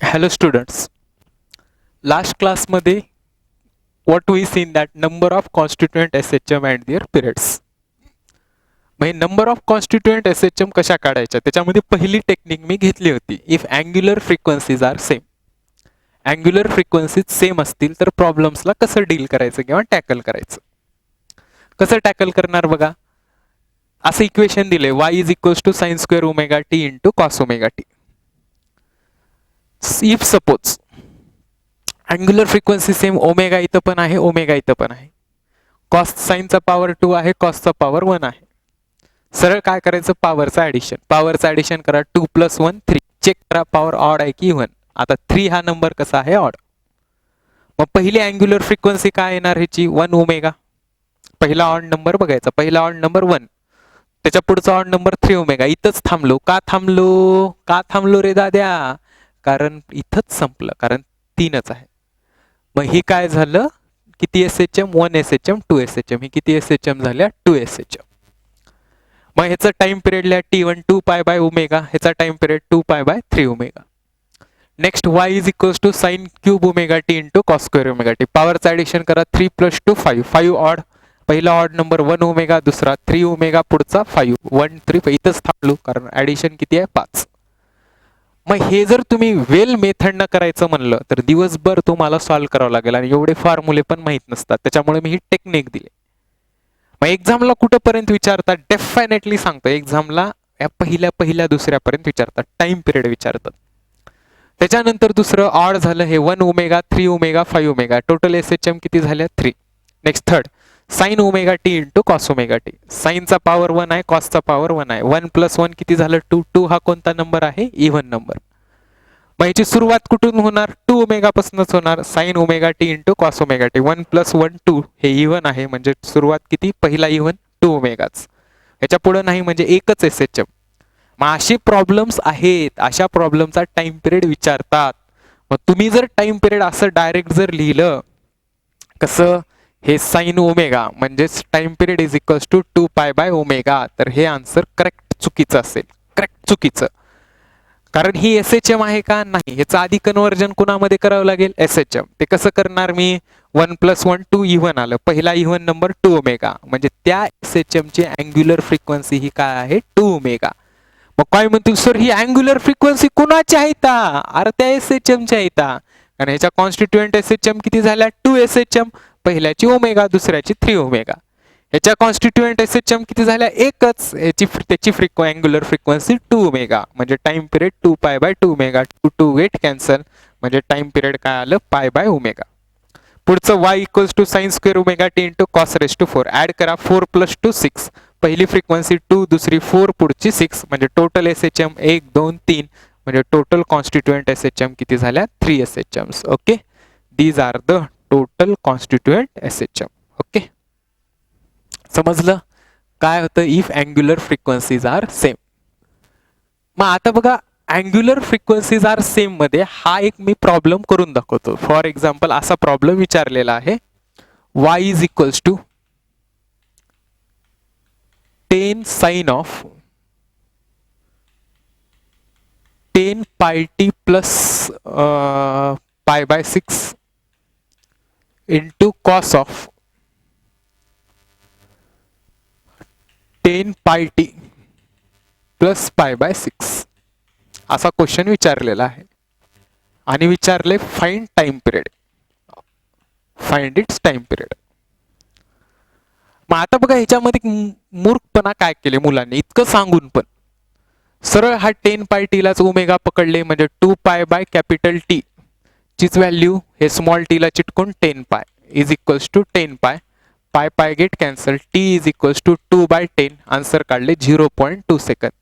Hello students. Last class मध्ये what we seen that number of constituent SHM and their periods. म्हणजे number of constituent SHM कशा काढायच्या त्याच्यामध्ये पहिली technique मी घेतली होती. If angular frequencies are same. Angular frequencies same असतील तर प्रॉब्लेम्सला कसं डील करायचं किंवा टॅकल करायचं. कसं टॅकल करणार बघा. असं इक्वेशन दिले y is equals to sine square omega t into cos omega t. If suppose angular frequency same omega इथं पण आहे ओमेगा इथं पण आहे. कॉस साईनचा पॉवर 2 आहे कॉसचा पॉवर 1 आहे. सरळ काय करायचं पॉवरचं ऍडिशन. पॉवरचं ऍडिशन करा 2 + 1 3. चेक करा पॉवर ऑड आहे की इव्हन. आता 3 हा नंबर कसा आहे ऑड. मग पहिली अँग्युलर फ्रिक्वेन्सी काय येणार ह्याची 1 ओमेगा. पहिला ऑड नंबर बघायचा. पहिला ऑड नंबर 1. त्याच्या पुढचा ऑड नंबर 3 ओमेगा. इथंच थांबलो. का थांबलो रे दाद्या. कारण इथंच संपलं. कारण 3च आहे. मग ही काय झालं किती SHM 1 SHM 2 SHM. ही किती SHM झाल्या 2 SHM. मग ह्याचा टाइम पिरियड लिहा T1 2 पाय बाय ओमेगा. ह्याचा time period 2 pi by 3 omega. Next y is equals to sine cube omega t into cos square omega t. पॉवरचं ऍडिशन करा 3 + 2 5. 5 odd. पहिला odd number 1 omega. दुसरा 3 omega. पुढचा 5 1 3. इथंच थांबलो कारण ऍडिशन किती आहे 5. मग हे जर तुम्ही वेल मेथडनं करायचं म्हणलं तर दिवसभर तुम्हाला सॉल्व्ह करावं लागेल आणि एवढे फॉर्म्युले पण माहीत नसतात. त्याच्यामुळे मी ही टेक्निक दिली. मग एक्झामला कुठंपर्यंत विचारतात डेफिनेटली सांगतो. एक्झामला या पहिल्या दुसऱ्यापर्यंत विचारतात. टाइम पिरियड विचारतात. त्याच्यानंतर दुसरं ऑड झालं हे 1 omega 3 omega 5 omega. Total SHM किती झाल्या 3. Next third sine omega t into cos omega t. साइनचा पॉवर 1 आहे कॉसचा पॉवर 1 आहे. 1 + 1 किती झालं 2. 2 हा कोणता नंबर आहे इव्हन नंबर. मग याची सुरुवात कुठून होणार 2 ओमेगा पासूनच होणार. Sign omega t into cos omega T. 1 + 1 2 हे इव्हन आहे म्हणजे सुरुवात किती पहिला इव्हन 2 ओमेगाच. याच्या पुढे नाही म्हणजे एकच SHM. मग असे प्रॉब्लेम्स आहेत. अशा प्रॉब्लेमचा टाइम पिरियड विचारतात. मग तुम्ही जर टाइम पिरियड असं डायरेक्ट जर लिहिलं कसं हे साइन ओमेगा म्हणजेच time period is equals to 2 pi by omega तर हे आन्सर करेक्ट चुकीचं असेल. करेक्ट चुकीचं. कारण ही SHM आहे का नाही ह्याचं आधी कन्वर्जन कुणामध्ये करावं लागेल SHM. ते कसं करणार मी 1 + 1 2 इव्हन आलं. पहिला इव्हन नंबर 2 ओमेगा म्हणजे त्या SHM ची अँग्युलर फ्रिक्वेन्सी ही काय आहे 2 ओमेगा. मग काय म्हणतील सर ही अँग्युलर फ्रिक्वेन्सी कुणाची आहे ता. अरे त्या SHM ची आहे ता. कारण ह्याच्या कॉन्स्टिट्युएंट SHM किती झाल्या 2 SHM. पहिल्याची ओमेगा दुसऱ्याची 3 ओमेगा. याच्या कॉन्स्टिट्युएंट SHM किती झाल्या एकच. त्याची अँग्युलर फ्रिक्वेन्सी 2 ओमेगा म्हणजे time period 2 pi by 2 omega. 2 2 get cancel म्हणजे टाइम पिरियड काय आलं पाय बाय ओमेगा. पुढचं y equals to sine square omega t into cos raise to 4. Add करा 4 + 2 6. पहिली फ्रिक्वेन्सी 2 दुसरी 4 पुढची 6 म्हणजे टोटल SHM 1 2 3 म्हणजे टोटल कॉन्स्टिट्युएंट SHM किती झाल्या 3 SHMs. Okay. These are the total constituent SHM. Okay समजलं काय होतं if angular frequencies are same. मग आता बघा अँग्युलर फ्रिक्वेन्सीज आर सेम मध्ये हा एक मी प्रॉब्लेम करून दाखवतो. फॉर एक्झाम्पल असा प्रॉब्लेम विचारलेला आहे y is equals to 10 sine of 10 pi t plus pi by 6 into cos of 10 pi t plus pi by 6 असा क्वेश्चन विचारलेला आहे आणि विचारले find time period. Find its time period. मग आता बघा ह्याच्यामध्ये मूर्खपणा काय केले मुलांनी इतकं सांगून पण सरळ हा 10 पाय टीलाच ओमेगा पकडले म्हणजे 2 पाय बाय कॅपिटल टी चीच व्हॅल्यू हे स्मॉल टीला चिटकून 10 पाय is equals to 10 pi. Pi pi get cancel. T is equals to 2 by 10. Answer काढले 0.2 सेकंद.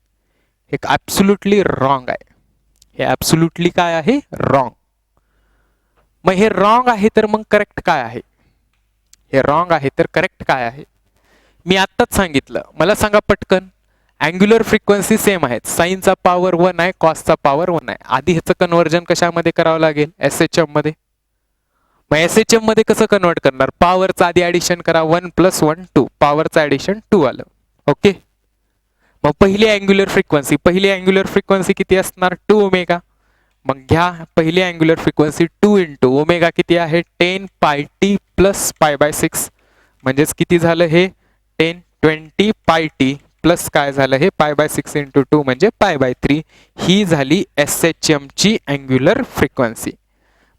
हे ऍब्सोल्युटली रॉंग आहे. हे ऍब्सोल्युटली काय आहे रॉंग. मग हे रॉंग आहे तर मग करेक्ट काय आहे. हे रॉंग आहे तर करेक्ट काय आहे. मी आत्ताच सांगितलं. मला सांगा पटकन. अँग्युलर फ्रिक्वेन्सी सेम आहेत. साइनचा पॉवर 1 आहे कॉसचा पॉवर 1 आहे. आधी ह्याचं कन्वर्जन कशामध्ये करावं लागेल SHM मध्ये. मग SHM मध्ये कसं कन्वर्ट करणार पॉवरचं आधी ऍडिशन करा 1 + 1 2. पॉवरचं ऍडिशन 2 आलं. ओके. मग पहिली अँग्युलर फ्रिक्वेन्सी किती असणार 2 ओमेगा. मग घ्या पहिली अँग्युलर फ्रिक्वेन्सी 2 इंटू ओमेगा किती आहे 10 pi t plus pi by 6 म्हणजेच किती झालं हे 10 20 पाय टी प्लस काय झालं हे पाय बाय 6 इंटू 2 म्हणजे पाय बाय 3 ही झाली SHM ची अँग्युलर फ्रिक्वेन्सी.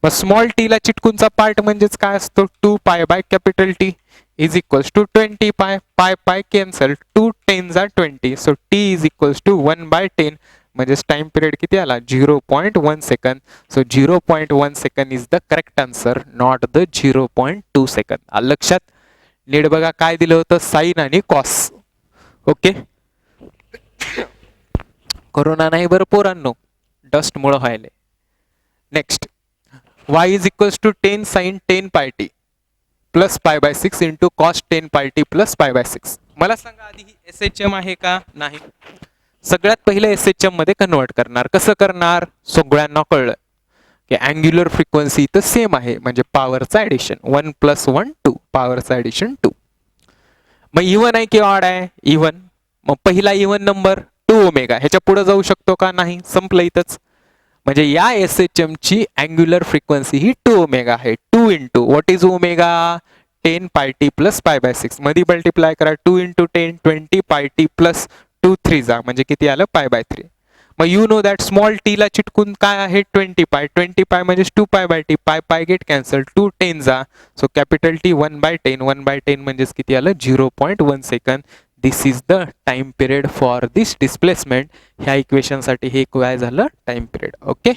मग स्मॉल टी ला चिटकूनचा पार्ट म्हणजेच काय असतो 2 pi by capital T is equals to 20 pi pi pi cancel 2 10 जा 20 so t is equals to 1 by 10 म्हणजेच टाइम पिरियड किती आला 0.1 second. So 0.1 second is the correct answer not the 0.2 second. लक्षात नीट बघा काय दिलं होतं साइन आणि कॉस. ओके कोरोना नाही बरं पोरांनो डस्ट मुळे व्हायले. Next y is equals to 10 sine 10 pi t plus pi by 6 into cos 10 pi t plus pi by 6. मला सांगा आधी ही SHM आहे का नाही. सगळ्यात पहिले SHM मध्ये कन्वर्ट करणार. कसं करणार सगळ्यांना कळलं की अँग्युलर फ्रिक्वेन्सी तर सेम आहे म्हणजे पॉवरचं ऍडिशन 1 + 1 2 पॉवरचं ऍडिशन 2. मग इवन आहे की ऑड आहे इवन. मग पहिला इवन नंबर 2 ओमेगा ह्याच्या पुढे जाऊ शकतो का नाही संपलं इथंच. म्हणजे या SHM ची अँग्युलर फ्रिक्वेन्सी ही 2 ओमेगा आहे. 2 into what is omega 10 pi t plus pi by 6 मध्ये मल्टिप्लाय करा 2 इंटू 10 20 पाय टी प्लस 2 3 जा म्हणजे किती आलं पाय बाय 3. मग you know that small t ला चिटकून काय आहे 20 पाय म्हणजे 2 पाय बाय टी पाय पाय गेट कॅन्सल 2 10 जा सो कॅपिटल टी 1 बाय 10 म्हणजेच किती आलं 0.1 second. This is the time period for this displacement. ह्या इक्वेशन साठी हे काय झालं टाइम पिरियड. ओके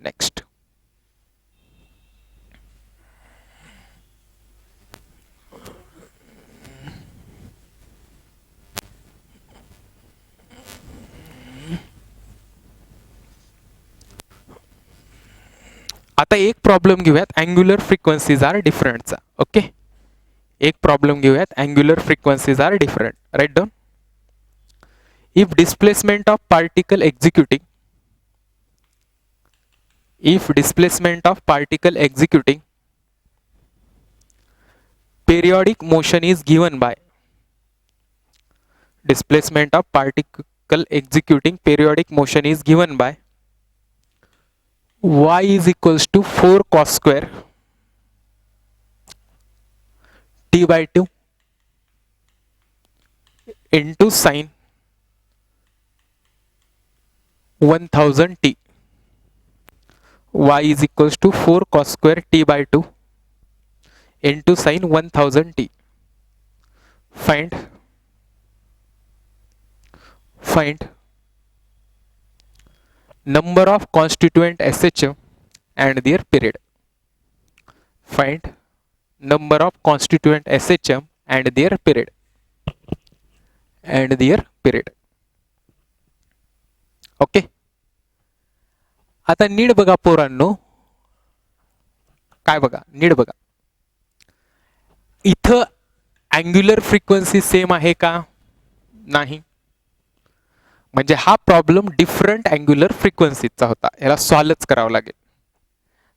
नेक्स्ट आता एक प्रॉब्लेम घेऊयात अँग्युलर फ्रिक्वेन्सीज आर डिफरंटचा. ओके एक प्रॉब्लेम घेऊयात angular frequencies are different. Right down. If displacement of particle executing periodic motion is given by displacement of particle executing periodic motion is given by y is equals to 4 cos square t by 2 into sin 1000 t. Y is equals to 4 cos square t by 2 into sin 1000 t. Find number of constituent SHM and their period. Find number of constituent SHM and their period. Okay आता नीट बघा पोरांनो काय बघा नीट बघा इथं angular frequency same आहे का नाही. म्हणजे हा प्रॉब्लेम डिफरंट अँग्युलर फ्रिक्वेन्सीचा होता. याला सॉल्वच करावं लागेल.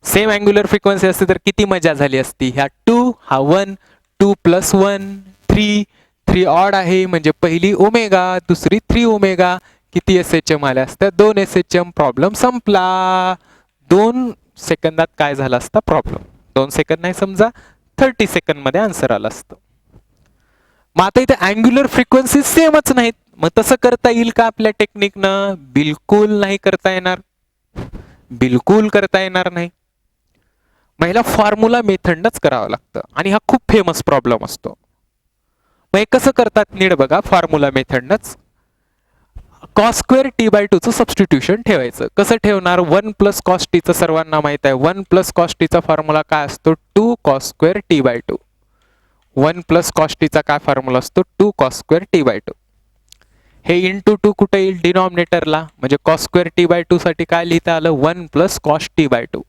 सेम अँग्युलर फ्रिक्वेन्सी असते तर किती मजा झाली असती. ह्या 2 हा 1 2 + 1 3 ऑड आहे म्हणजे पहिली ओमेगा दुसरी 3 ओमेगा किती SHM आल्या असत्या 2 SHM. प्रॉब्लेम संपला. 2 सेकंदात काय झाला असता प्रॉब्लेम. 2 सेकंद नाही समजा 30 सेकंद मध्ये आन्सर आला असतं. मग आता इथे अँग्युलर फ्रिक्वेन्सी सेमच नाहीत. मग तसं करता येईल का आपल्या टेक्निकनं. बिलकुल नाही करता येणार. बिलकुल करता येणार नाही. मग ह्याला फॉर्म्युला मेथडनच करावं लागतं आणि हा खूप फेमस प्रॉब्लेम असतो. मग हे कसं करतात नीट बघा फॉर्म्युला मेथडनच. cos स्क्वेअर t by 2 चं सबस्टिट्यूशन ठेवायचं. कसं ठेवणार 1 + cos t चं सर्वांना माहित आहे. 1 + cos t चा फॉर्म्युला काय असतो 2 cos square t by 2. 1 + cos t चा काय फॉर्म्युला असतो 2 cos स्क्वेअर t by 2. हे इंटू 2 कुठे येईल डिनॉमिनेटरला म्हणजे cos स्क्वेअर t by 2 साठी काय लिहिता आलं 1 + cos t by 2.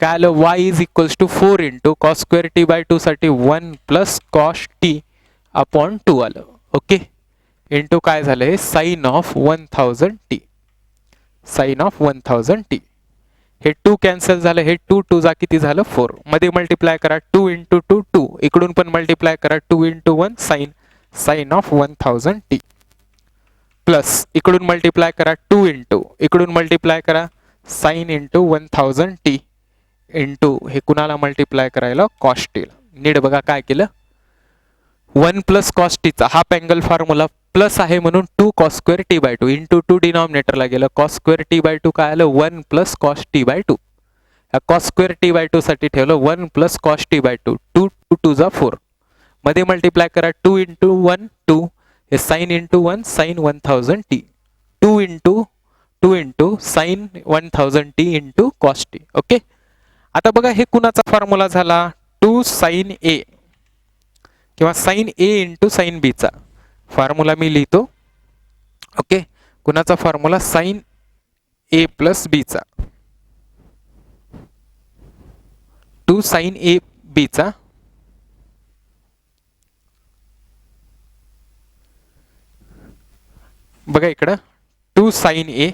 काय आलं y is equals to 4 into cos square t by 2 साठी 1 + cos t अपॉन 2 आलं. ओके इंटू काय झालं हे साइन ऑफ 1000 t. हे 2 कॅन्सल झालं. हे 2 2 जा किती झालं 4. मध्ये मल्टिप्लाय करा 2 इंटू 2 2 इकडून पण मल्टिप्लाय करा 2 into 1 sine of 1000 t plus इकडून मल्टिप्लाय करा 2 इंटू इकडून मल्टिप्लाय करा साइन इंटू 1000t इंटू हे कुणाला मल्टिप्लाय करायला कॉस टीला. नीट बघा काय केलं, 1 प्लस कॉस टीचा हाफ अँगल फॉर्म्युला प्लस आहे म्हणून 2 cos square t by 2 into 2 डिनॉमिनेटरला गेलं, कॉस स्क्वेअर टी बाय 2 काय आलं 1 प्लस कॉस टी बाय 2. या कॉस स्क्वेअर टी बाय 2 साठी ठेवलं 1 प्लस कॉस टी बाय 2, 2 2 जा 4 मध्ये मल्टिप्लाय करा, 2 इंटू 1 2 हे sine into 1 sine 1000t, 2 into sine 1000t into cos t. Okay, आता बघा हे कुणाचा फॉर्म्युला झाला, 2 साइन ए किंवा साइन ए इंटू साइन बी चा फॉर्म्युला मी लिहितो. ओके, कुणाचा फॉर्म्युला साइन ए प्लस बी चा, 2 साइन ए बी चा बघा इकडं 2 साइन ए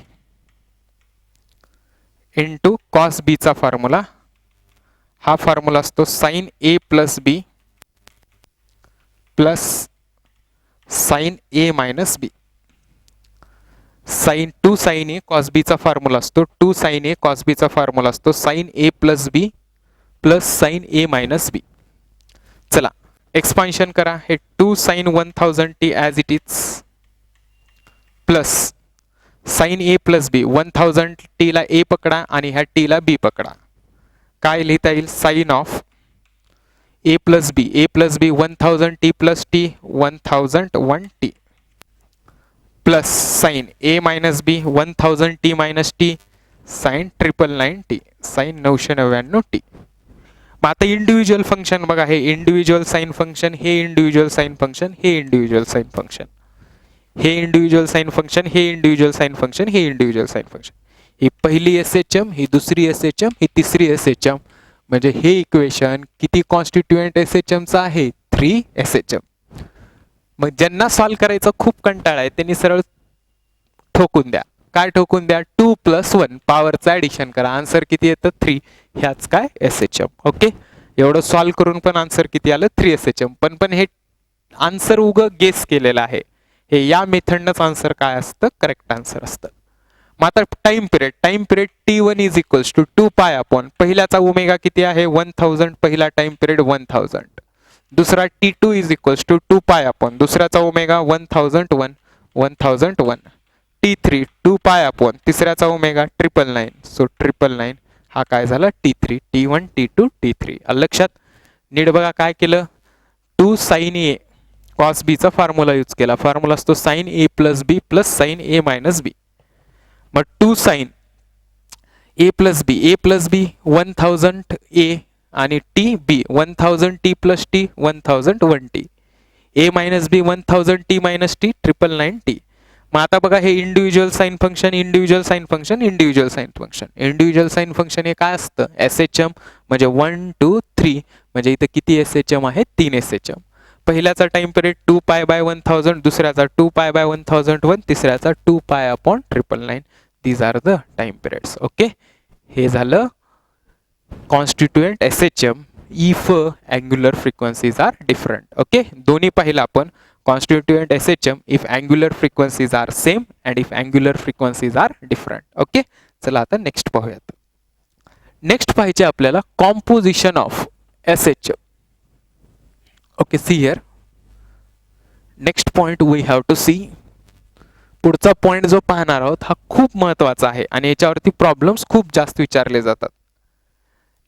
इंटू कॉस बी चा फॉर्म्युला, हा फॉर्म्युला असतो sine A plus B plus sine A minus B. Sign 2 sign A cos बी चा फॉर्म्युला असतो, 2 साइन ए कॉस बी चा फॉर्म्युला असतो sine A plus B plus sine A minus B. चला expansion करा, हे 2 sine 1000t as it is plus sine A plus B, 1000t ला ए पकडा आणि ह्या टी ला बी पकडा, काय लिहिता येईल sine of A plus B 1000t plus t 1001t plus sine A minus B 1000t minus t sine 999t sine 999t. मग आता इंडिव्हिज्युअल फंक्शन बघा, हे इंडिव्हिज्युअल साइन फंक्शन, हे इंडिव्हिज्युअल साइन फंक्शन, हे इंडिव्हिज्युअल साइन फंक्शन, हे individual sine function, हे individual sine function, हे individual sine function. ही पहिली SHM, ही दुसरी SHM, ही तिसरी SHM. म्हणजे हे इक्वेशन किती कॉन्स्टिट्युएंट SHM चा आहे, 3 SHM. मग ज्यांना सॉल्व करायचं खूप कंटाळा आहे त्यांनी सरळ ठोकून द्या, काय ठोकून द्या, 2 + 1 पॉवरचं ॲडिशन करा, आन्सर किती येतं 3. ह्याच काय SHM. ओके, एवढं सॉल्व करून पण आन्सर किती आलं 3 SHM. पण हे आन्सर उगं गेस केलेलं आहे, हे या मेथडनंच आन्सर काय असतं, करेक्ट आन्सर असतं. मग आता time period T1 is equals to 2 pi upon पहिल्याचा omega किती आहे 1000, पहिला टाइम पिरियड 1000. दुसरा T2 is equals to 2 pi upon दुसऱ्याचा omega 1001. T3 2 pi upon तिसऱ्याचा omega 999. So 999 हा काय झाला T3, T1 T2 T3. लक्षात नीट बघा काय केलं, 2 साइन ए कॉस बी चा फॉर्म्युला यूज केला, फॉर्म्युला असतो sine A plus B plus sine A minus बी. मग 2 साइन ए प्लस बी 1000 ए आणि टी बी 1000t प्लस टी 1001t, ए minus B 1000t minus T 999t. मग आता बघा हे individual sine function, individual sine function, individual sine function, individual sine function हे काय असतं SHM म्हणजे 1 2 3. म्हणजे इथं किती SHM आहे 3 SHM. पहिल्याचा time period 2 pi bye 1000, दुसऱ्याचा 2 पाय बाय 1001, तिसऱ्याचा 2 pi upon 999. These are the time periods. Okay, हे झालं constituent SHM if angular frequencies are different. Okay, दोन्ही पाहिलं आपण, constituent SHM if angular frequencies are same and if angular frequencies are different. Okay, चला आता next पाहूयात. नेक्स्ट पाहिजे आपल्याला composition of SHM. Okay, see here next point we have to see. पुढचा पॉइंट जो पाहणार आहोत हा खूप महत्वाचा आहे आणि याच्यावरती प्रॉब्लेम्स खूप जास्त विचारले जातात.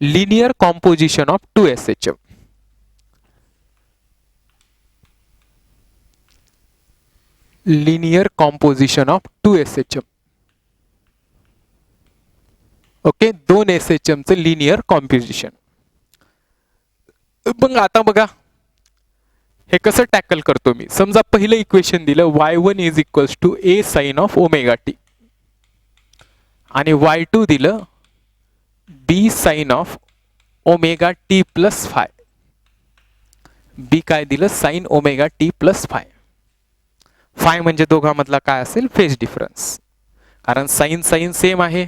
Linear composition of 2 SHM. linear composition of 2 SHM. Okay, 2 SHM चं लिनियर कॉम्पोजिशन. मग आता बघा हे कसं टॅकल करतो मी. समजा पहिलं इक्वेशन दिलं y1 is equals to a sine of omega t आणि y2 दिलं b sine of omega t plus phi. b काय दिलं sine omega t plus phi. Phi म्हणजे दोघांमधला काय असेल फेज डिफरन्स, कारण साइन साइन सेम आहे,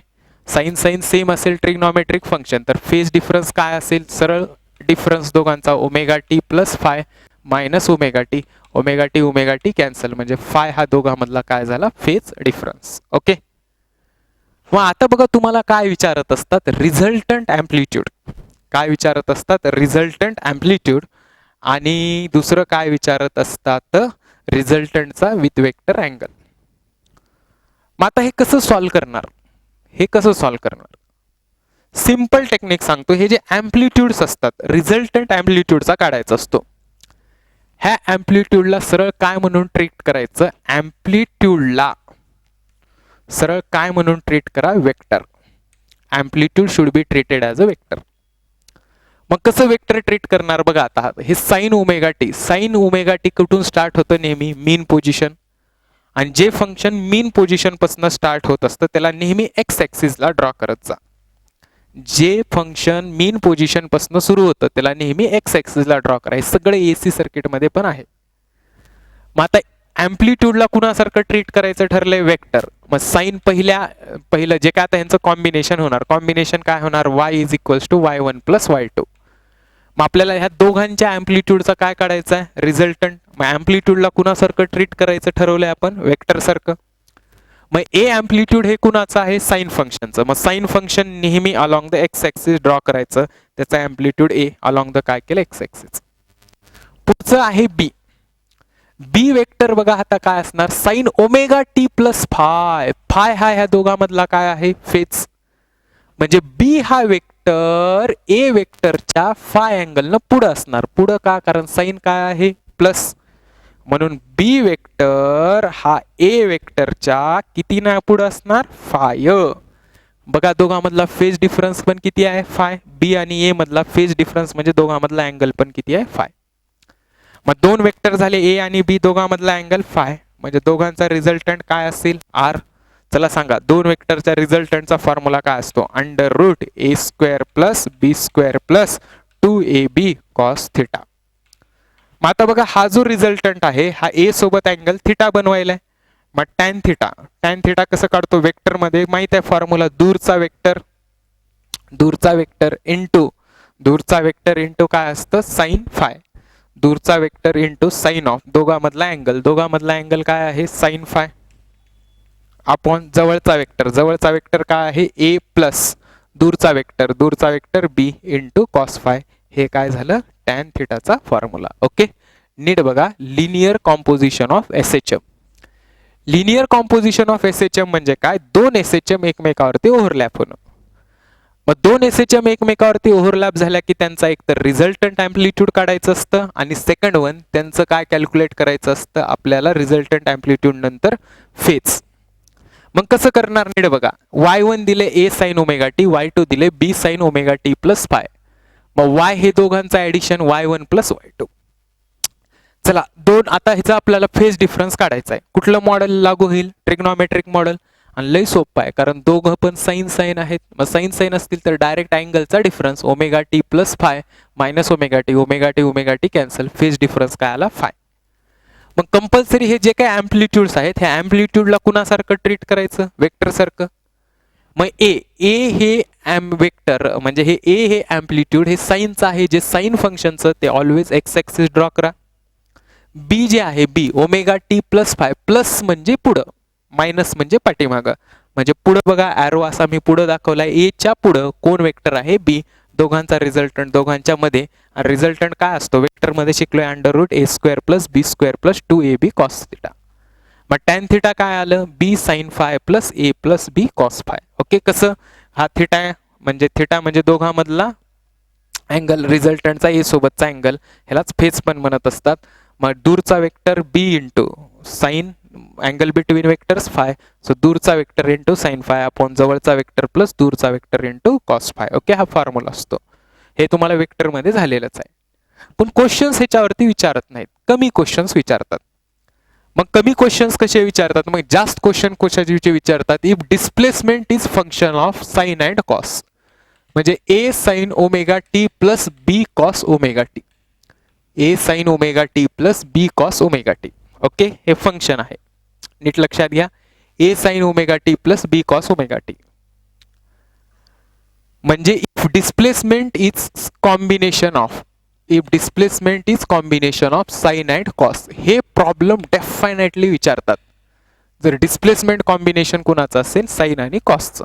साइन साइन सेम असेल ट्रिग्नोमेट्रिक फंक्शन, तर फेज डिफरन्स काय असेल सरळ डिफरन्स दोघांचा omega t plus phi minus omega t cancel, म्हणजे फाय हा दोघांमधला काय झाला फेज डिफरन्स. ओके, मग आता बघा तुम्हाला काय विचारत असतात, रिझल्टंट अँप्लिट्यूड काय विचारत असतात, रिझल्टंट अँप्लिट्यूड, आणि दुसरं काय विचारत असतात, रिझल्टंटचा विथ वेक्टर अँगल. मग आता हे कसं सॉल्व्ह करणार, हे कसं सॉल्व्ह करणार, सिंपल टेक्निक सांगतो. हे जे अँप्लिट्यूड्स असतात, रिझल्टंट अँप्लिट्यूडचा काढायचा असतो. ह्या अँप्लिट्यूडला सरळ काय म्हणून ट्रीट करायचं, अँप्लिट्यूडला सरळ काय म्हणून ट्रीट करा, vector. Amplitude should be treated as a vector. मग कसं वेक्टर ट्रीट करणार बघा. आता हे sine omega T, sign omega T कुठून स्टार्ट होतं, नेहमी मीन पोझिशन, आणि जे फंक्शन मीन पोझिशन पासून स्टार्ट होत असतं त्याला नेहमी एक्स ॲक्सिसला ड्रॉ करत जा. जे फंक्शन मीन पोझिशन पासून सुरू होतं त्याला नेहमी एक्स ॲक्सिसला ड्रॉ करा. हे सगळे एसी सर्किट मध्ये पण आहे. मग आता अँप्लिट्यूडला कुणासारखं ट्रीट करायचं ठरलंय, वेक्टर. मग साइन पहिलं जे काय आता यांचं कॉम्बिनेशन होणार, कॉम्बिनेशन काय होणार, y is equals to y1 plus y2. मग आपल्याला ह्या दोघांच्या अँप्लिट्यूडचा काय काढायचा आहे, रिझल्टंट. मग अँप्लिट्यूडला कुणासारखं ट्रीट करायचं ठरवलंय आपण, वेक्टर सारखं. मग ए अँप्लिट्यूड हे कुणाचं आहे, साइन फंक्शनचं. मग साइन फंक्शन नेहमी along the x axis draw करायचं, त्याचा अँप्लिट्यूड ए अलॉंग द काय केलं, एक्स ॲक्सिस. पुढचं आहे बी. बी वेक्टर बघा आता काय असणार, sign omega t plus phi. Five हा ह्या दोघांमधला काय आहे, फेज. म्हणजे बी हा वेक्टर ए वेक्टरच्या फाय अँगलनं पुढं असणार. पुढं का, कारण साइन काय आहे, प्लस. म्हणून बी वेक्टर हा ए वेक्टरच्या किती ना पुढं असणार, फाय. बघा दोघांमधला फेज डिफरन्स पण किती आहे, फाय. बी आणि ए मधला फेज डिफरन्स म्हणजे दोघांमधला अँगल पण किती आहे, फाय. मग दोन वेक्टर झाले ए आणि बी, दोघांमधला अँगल फाय, म्हणजे दोघांचा रिझल्टंट काय असेल, आर. चला सांगा, दोन वेक्टरच्या रिझल्टंटचा फॉर्म्युला काय असतो, under root a square plus b square plus 2ab cos theta. मग आता बघा हा जो रिझल्टंट आहे हा ए सोबत अँगल थिटा बनवायलाय. मग टॅन थिटा, टॅन थिटा कसं काढतो, वेक्टर मध्ये माहित आहे फॉर्म्युला, दूरचा वेक्टर दूरचा वेक्टर इंटू काय असतं, साइन फाय. दूरचा वेक्टर इंटू साइन ऑफ दोघांमधला अँगल काय आहे, साइन फाय, अपॉन जवळचा वेक्टर काय आहे, ए प्लस दूरचा vector b into cos five. हे काय झालं, टॅन थिटाचा फॉर्म्युला. ओके, नीट बघा. Linear composition of SHM. Linear composition of SHM म्हणजे काय, दोन एसएचएम एकमेकावरती ओव्हरलॅप होणं. मग दोन एसएचएम एकमेकावरती ओव्हरलॅप झाल्या की त्यांचा एक तर रिझल्टंट अँप्लिट्यूड काढायचं असतं, आणि सेकंड वन त्यांचं काय कॅल्क्युलेट करायचं असतं आपल्याला, रिझल्टंट अँप्लिट्यूड नंतर फेज. मग कसं करणार, नीट बघा. y1 दिले ए साइन ओमेगा टी, y2 दिले b sine omega t plus phi. मग y हे दोघांचा ऍडिशन y1 प्लस y2. चला दोन, आता ह्याचा आपल्याला फेज डिफरन्स काढायचा आहे. कुठलं मॉडेल लागू होईल, ट्रिग्नॉमेट्रिक मॉडेल. आणि लई सोपं आहे, कारण दोघं पण साइन आहेत. मग साइन असतील तर डायरेक्ट अँगलचा difference omega t plus phi minus omega t cancel, phase difference काय आला, फाय. मग कंपल्सरी हे जे काही अँप्लिट्यूड्स आहेत ह्या अँप्लिट्यूडला कुणासारखं ट्रीट करायचं, वेक्टर सारखं. मग ए हे वेक्टर म्हणजे हे अँप्लिट्यूड हे साइनचं आहे, जे साइन फंक्शनचं ते ऑलवेज एक्स ॲक्सिस ड्रॉ करा. बी जे आहे b omega t plus phi, plus म्हणजे पुढं, मायनस म्हणजे पाठीमागं. म्हणजे पुढं बघा ॲरो असा मी पुढं दाखवलाय, एच्या पुढं कोण वेक्टर आहे, बी. दोघांचा रिझल्टंट दोघांच्या मध्ये, आणि रिझल्टंट काय असतो वेक्टर मध्ये शिकलोय, under root a square plus b square plus 2ab cos theta. मग टॅन थिटा काय आलं, b sine phi plus a plus b cos phi. Okay, कसं, हा थिटा म्हणजे दोघांमधला अँगल, रिझल्टंटचा ए सोबतचा अँगल, ह्यालाच फेज पण म्हणत असतात. मग दूरचा vector b into sine angle between vectors phi, so दूरचा vector into sine phi upon जवळचा वेक्टर प्लस दूरचा vector into cos phi. Okay, हा फॉर्म्युला असतो. हे तुम्हाला वेक्टर मध्ये झालेलंच आहे. पण क्वेश्चन्स ह्याच्यावरती विचारत नाहीत, कमी क्वेश्चन्स विचारतात. मग कमी क्वेश्चन्स कसे विचारतात, मग जास्त क्वेश्चन कशाचे विचारतात, if displacement is function of sine and cos. म्हणजे ए sign omega t plus b cos omega T, ए sign omega t plus b cos omega T. Okay, हे फंक्शन आहे, नीट लक्षात घ्या. ए sign omega t plus b cos omega T म्हणजे if displacement is combination of sine and cos. हे problem definitely विचारतात जर displacement combination कुणाचं असेल, साइन आणि कॉसचं.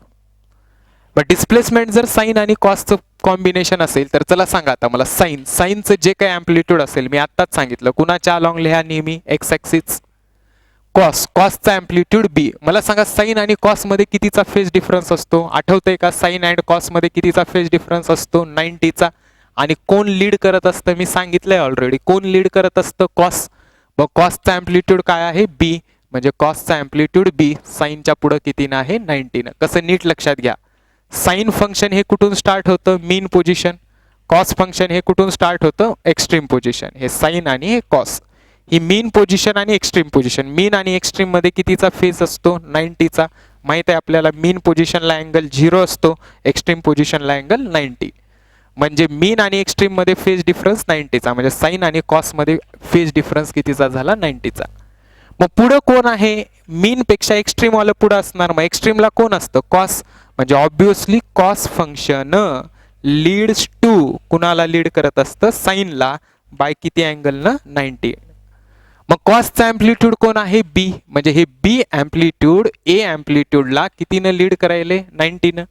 मग डिस्प्लेसमेंट जर साईन आणि कॉसचं कॉम्बिनेशन असेल तर चला सांगा आता मला साईनचं जे काही अँप्लिट्यूड असेल मी आत्ताच सांगितलं कुणाच्या अलॉंग लिहा नेहमी एक्स ॲक्सिस कॉसचा अँप्लिट्यूड बी. मला सांगा साईन आणि कॉस मध्ये कितीचा फेज डिफरन्स असतो आठवतंय का साईन अँड कॉस मध्ये कितीचा फेज डिफरन्स असतो 90चा. आणि कोण लीड करत असतं मी सांगितलंय ऑलरेडी कोण लीड करत असतं कॉस. मग कॉसचा अँप्लिट्यूड काय आहे बी म्हणजे कॉसचा अँप्लिट्यूड बी साईनच्या पुढे कितीनं आहे 90नं. कसं नीट लक्षात घ्या साईन फंक्शन हे कुठून स्टार्ट होतं मीन पोझिशन कॉस फंक्शन हे कुठून स्टार्ट होतं एक्स्ट्रीम पोझिशन. हे साईन आणि हे कॉस ही मीन पोझिशन आणि एक्स्ट्रीम पोझिशन मीन आणि एक्स्ट्रीम मध्ये कितीचा फेज असतो 90चा. माहित आहे आपल्याला मीन पोझिशनला अँगल 0 असतो एक्स्ट्रीम पोझिशनला अँगल 90. म्हणजे मीन आणि एक्स्ट्रीम मध्ये फेज डिफरन्स 90चा म्हणजे साईन आणि कॉस मध्ये फेज डिफरन्स कितीचा झाला 90चा. मग पुढं कोण आहे मीन पेक्षा एक्स्ट्रीम वाला पुढं असणार. मग एक्स्ट्रीमला कोण असतं कॉस म्हणजे obviously cos function leads to कुणाला लीड करत असतं साईनला बाय किती अँगलनं 90. मग कॉसचा अँप्लिट्यूड कोण आहे बी म्हणजे हे बी अँप्लिट्यूड ए अँप्लिट्यूडला कितीनं लीड करायले 90नं.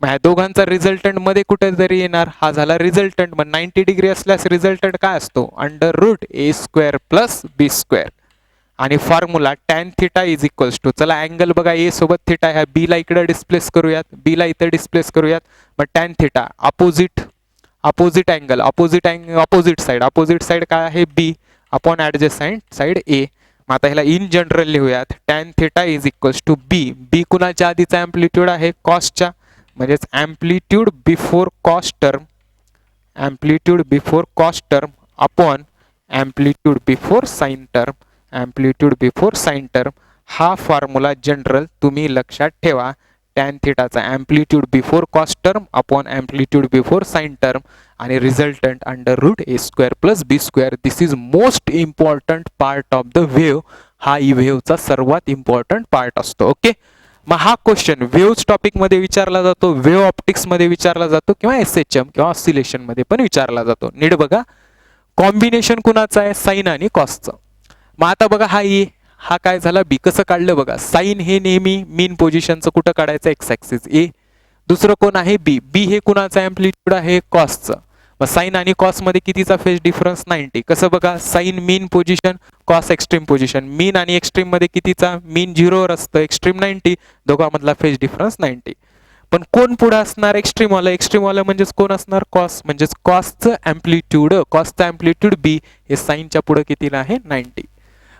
मग ह्या दोघांचा रिझल्टंट मध्ये कुठेतरी येणार हा झाला रिझल्टंट. मग 90 डिग्री असल्यास रिझल्टंट काय असतो √a² प्लस b². आणि formula tan theta is equals to चला अँगल बघा ए सोबत थिटा ह्या बी ला इकडे डिस्प्लेस करूयात बी ला इथं डिस्प्लेस करूयात. मग tan theta opposite angle opposite side काय आहे b upon adjacent side a. मग आता ह्याला इन जनरल लिहूयात tan theta is equals to b b कुणाच्या आधीचा अँप्लिट्यूड आहे कॉसच्या म्हणजेच amplitude before cos term upon amplitude before sine term. हा फॉर्म्युला जनरल तुम्ही लक्षात ठेवा tan थिटाचा amplitude before cos term upon amplitude before sine term आणि resultant √a² plus b². This is most important part of the wave. हा वेव्हचा सर्वात important part असतो. Okay मग हा क्वेश्चन वेव्हज टॉपिक मध्ये विचारला जातो वेव्ह ऑप्टिक्स मध्ये विचारला जातो किंवा SHM किंवा ऑसिलेशन मध्ये पण विचारला जातो. नीट बघा कॉम्बिनेशन कुणाचं आहे साइन आणि कॉसचं. मग आता बघा हा काय झाला बी. कसं काढलं बघा साइन हे नेहमी मीन पोझिशनचं कुठं काढायचं एक्स ॲक्सिस ए. दुसरं कोण आहे बी हे कुणाचं अँप्लिट्यूड आहे कॉसचं. मग साइन आणि कॉस मध्ये कितीचा फेज डिफरन्स 90. कसं बघा साइन मीन पोझिशन कॉस एक्स्ट्रीम पोझिशन मीन आणि एक्स्ट्रीम मध्ये कितीचा मीन 0 वर असतं एक्स्ट्रीम 90 दोघांमधला फेज डिफरन्स 90. पण कोण पुढे असणार एक्स्ट्रीम वाला म्हणजेच कोण असणार कॉस म्हणजेच कॉसचं अँप्लिट्यूड बी हे साइनच्या पुढे कितीला आहे 90.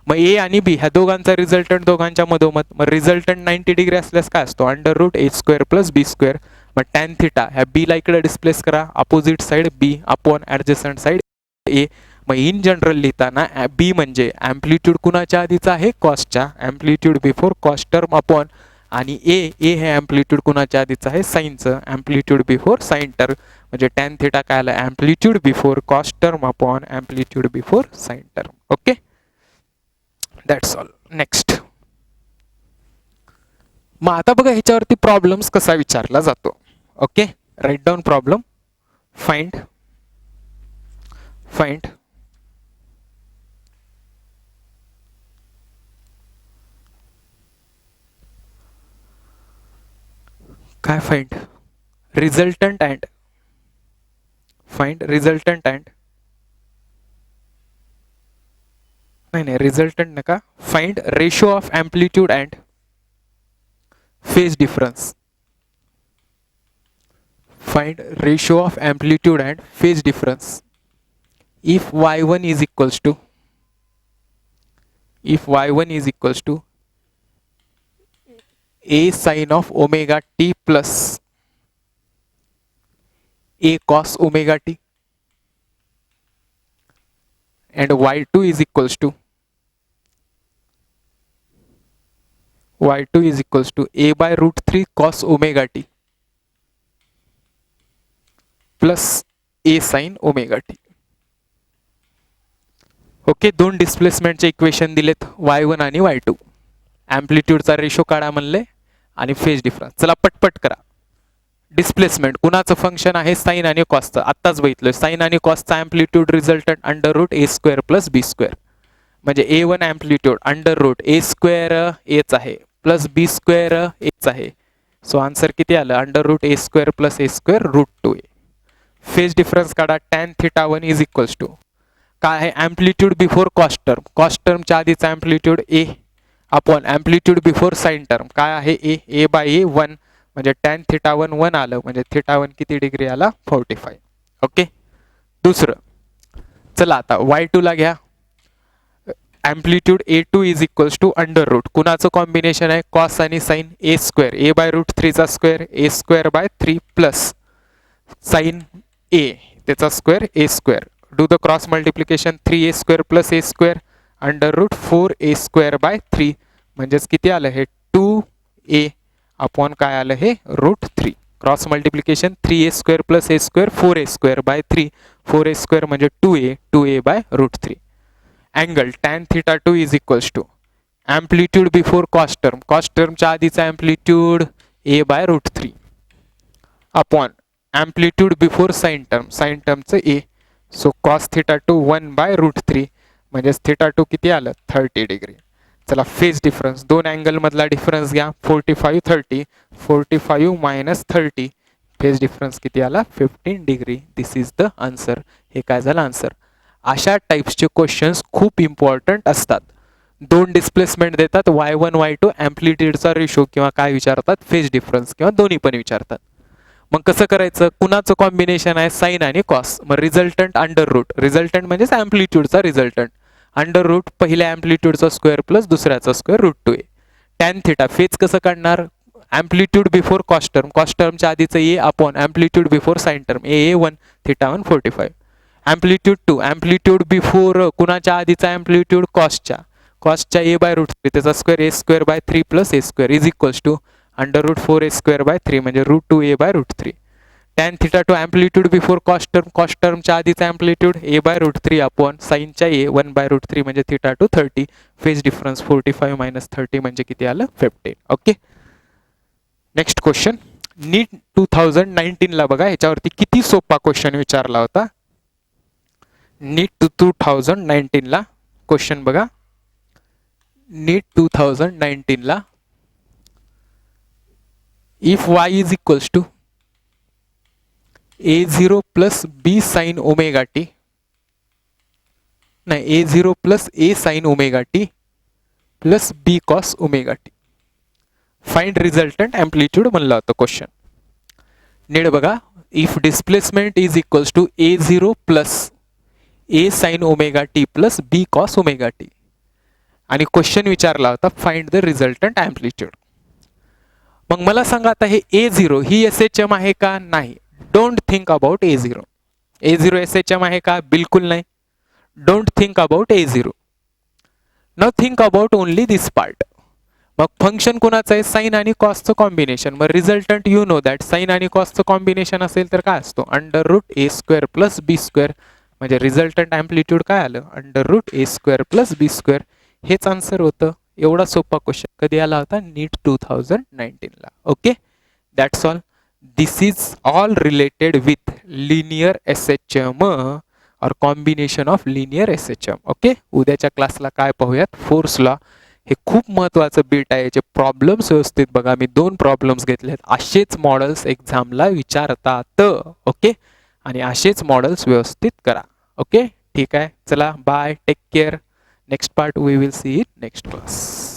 मग ए आणि बी ह्या दोघांचा रिझल्टंट दोघांच्या मधोमध मग रिझल्टंट 90 डिग्री असल्यास काय असतो √a² प्लस b². मग tan थिटा ह्या बी ला इकडे डिस्प्लेस करा opposite side B upon adjacent side a. मग इन जनरल लिहिताना बी म्हणजे अँप्लिट्यूड कुणाच्या आधीचा आहे कॉसच्या amplitude before cos term upon आणि ए हे अँप्लिट्यूड कुणाच्या आधीचं आहे साइनचं अँप्लिट्यूड बिफोर साइन टर्म म्हणजे tan थिटा काय आला amplitude before cos term upon amplitude before sine term. Okay that's all. Next मग आता बघा ह्याच्यावरती प्रॉब्लेम्स कसा विचारला जातो. Okay write down problem find काय फाइंड रिझल्टंट अँड नाही रिझल्टंट नका find ratio of amplitude and phase difference. Find ratio of amplitude and phase difference if y1 is equals to a sin of omega t plus a cos omega t and y2 is equals to a by √3 cos omega t plus A sign omega T. Okay दोन डिस्प्लेसमेंटचे equation दिलेत y1 आणि y2. अँप्लिट्यूडचा ratio काढा म्हणले आणि phase difference. चला पटपट करा. Displacement कुणाचं फंक्शन आहे साइन आणि कॉसचं आत्ताच बघितलं साइन आणि कॉसचा amplitude resultant √a² plus b² म्हणजे a1 अँप्लिट्यूड √a² एच आहे प्लस b² एच आहे सो आन्सर किती आलं under root a square plus a square root 2a. Phase difference काढा tan θ1 इज इक्वल्स टू काय आहे amplitude before cos term. Cos टर्मच्या आधीचा amplitude a upon amplitude before sine term काय आहे ए बाय ए 1 म्हणजे tan θ1 1 आलं म्हणजे θ1 किती डिग्री आला 45. ओके. दुसरं चला आता y2 ला घ्या. Amplitude a2 is equals to under root कुणाचं कॉम्बिनेशन आहे कॉस आणि sine a square a by root 3चा square a square by 3 plus sine a त्याचा square a square. Do the cross multiplication 3a square plus a square under root 4a square by 3 म्हणजेच किती आलं हे 2a upon काय आलं हे root 3. Cross multiplication 3a square plus a square 4a square by 3 4a square म्हणजे 2a by root 3. Angle tan θ2 is equals to amplitude before cos टर्मच्या आधीचा amplitude a by root 3 upon amplitude before sine टर्मचं a. So cos θ2 1 by root 3 म्हणजेच θ2 किती आलं 30 degree. चला phase difference दोन angle मधला डिफरन्स घ्या 45 30 45 मायनस 30 फेज डिफरन्स किती आला 15 degree. This is the answer. हे काय झालं आन्सर. अशा टाइप्सचे क्वेश्चन्स खूप इम्पॉर्टंट असतात. दोन डिस्प्लेसमेंट देतात y1 y2 ॲम्प्लिट्यूडचा रेशो किंवा काय विचारतात फेज डिफरन्स किंवा दोन्ही पण विचारतात. मग कसं करायचं कुणाचं कॉम्बिनेशन आहे साइन आणि कॉस. मग रिझल्टंट अंडर रूट रिझल्टंट म्हणजेच ॲम्प्लिट्यूडचा रिझल्टंट अंडर रूट पहिल्या ॲम्प्लिट्यूडचा स्क्वेअर प्लस दुसऱ्याचा square root 2a. Tan theta phase कसं काढणार ॲम्प्लिट्यूड बिफोर कॉस्ट टर्मच्या आधीचं a upon amplitude before sine term a 1 θ1 45. Amplitude 2 amplitude before कुणाच्या आधीचा ॲम्प्लिट्यूड कॉस्टच्या ए बाय रूट 3 त्याचा square a square by 3 plus a square is equals to under root 4a square by 3 म्हणजे root 2a by root 3. Tan θ2 amplitude before cos टर्मच्या आधीचा amplitude a by root 3 upon साइनच्या a 1 by root 3 म्हणजे θ2 30 phase difference 45 minus 30 म्हणजे किती आलं 15. Okay. Next question नीट 2019 ला बघा ह्याच्यावरती किती सोपा क्वेश्चन विचारला होता. नीट 2019 ला क्वेश्चन बघा नीट 2019 ला if y is equals to a0 plus b sine omega t नाही a0 plus a sine omega t plus b cos omega t find resultant amplitude म्हणला होता क्वेश्चन. नीट बघा if displacement is equals to a0 plus a sine omega t plus b cos omega t आणि question विचारला होता find the resultant amplitude. मग मला सांगा आता हे a0 ही SHM आहे का नाही. Don't think about a0 SHM आहे का बिलकुल नाही. Don't think about a0 now think about only this part. मग फंक्शन कोणाचं आहे साइन आणि कॉसचं कॉम्बिनेशन. मग resultant you know that sine आणि कॉसचं कॉम्बिनेशन असेल तर काय असतो under root a square plus b square म्हणजे रिझल्टंट ॲम्प्लिट्यूड काय आलं under root a square plus b square. हेच आन्सर होतं. एवढा सोपा क्वेश्चन कधी आला होता नीट 2019 ला. Okay that's all. This is all related with linear SHM और combination of linear SHM. Okay उद्याच्या क्लासला काय पाहूयात फोर्स लॉ. हे खूप महत्वाचं बीट आहे. याचे प्रॉब्लेम्स व्यवस्थित बघा. मी 2 प्रॉब्लेम्स घेतलेत. असेच मॉडेल्स एक्झामला विचारतात. ओके आणि असेच मॉडेल्स व्यवस्थित करा. ओके ठीक आहे चला bye take care. Next part we will see it next class.